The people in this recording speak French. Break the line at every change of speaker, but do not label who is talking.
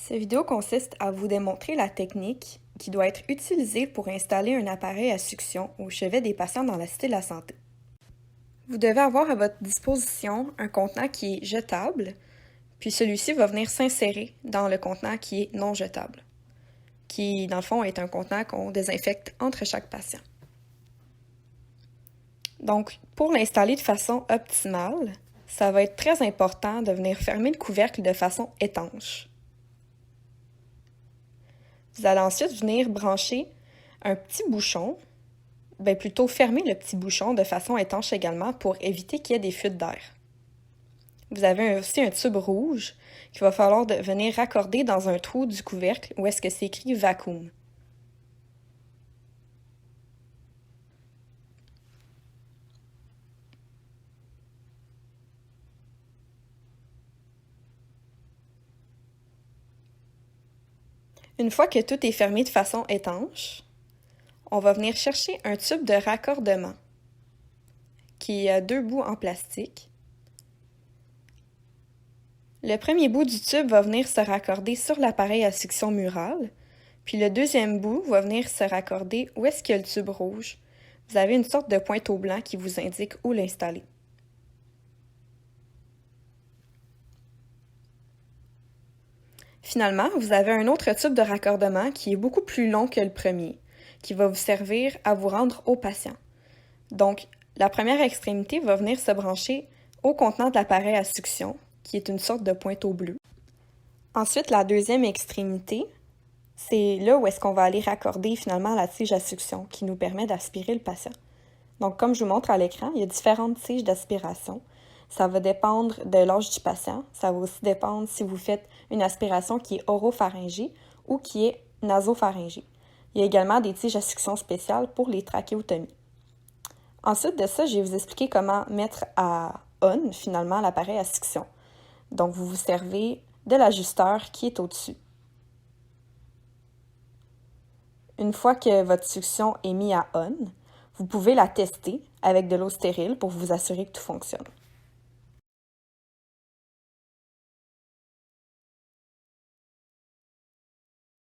Cette vidéo consiste à vous démontrer la technique qui doit être utilisée pour installer un appareil à succion au chevet des patients dans la Cité de la Santé. Vous devez avoir à votre disposition un contenant qui est jetable, puis celui-ci va venir s'insérer dans le contenant qui est non jetable, qui dans le fond est un contenant qu'on désinfecte entre chaque patient. Donc, pour l'installer de façon optimale, ça va être très important de venir fermer le couvercle de façon étanche. Vous allez ensuite venir brancher un petit bouchon, plutôt fermer le petit bouchon de façon étanche également pour éviter qu'il y ait des fuites d'air. Vous avez aussi un tube rouge qu'il va falloir venir raccorder dans un trou du couvercle où est-ce que c'est écrit vacuum. Une fois que tout est fermé de façon étanche, on va venir chercher un tube de raccordement qui a deux bouts en plastique. Le premier bout du tube va venir se raccorder sur l'appareil à succion murale, puis le deuxième bout va venir se raccorder où est-ce qu'il y a le tube rouge. Vous avez une sorte de pointeau blanc qui vous indique où l'installer. Finalement, vous avez un autre tube de raccordement qui est beaucoup plus long que le premier, qui va vous servir à vous rendre au patient. Donc, la première extrémité va venir se brancher au contenant de l'appareil à succion, qui est une sorte de pointeau bleu. Ensuite, la deuxième extrémité, c'est là où est-ce qu'on va aller raccorder finalement la tige à succion, qui nous permet d'aspirer le patient. Donc, comme je vous montre à l'écran, il y a différentes tiges d'aspiration. Ça va dépendre de l'âge du patient. Ça va aussi dépendre si vous faites une aspiration qui est oropharyngée ou qui est nasopharyngée. Il y a également des tiges à succion spéciales pour les trachéotomies. Ensuite de ça, je vais vous expliquer comment mettre à on, finalement, l'appareil à succion. Donc, vous vous servez de l'ajusteur qui est au-dessus. Une fois que votre succion est mise à on, vous pouvez la tester avec de l'eau stérile pour vous assurer que tout fonctionne.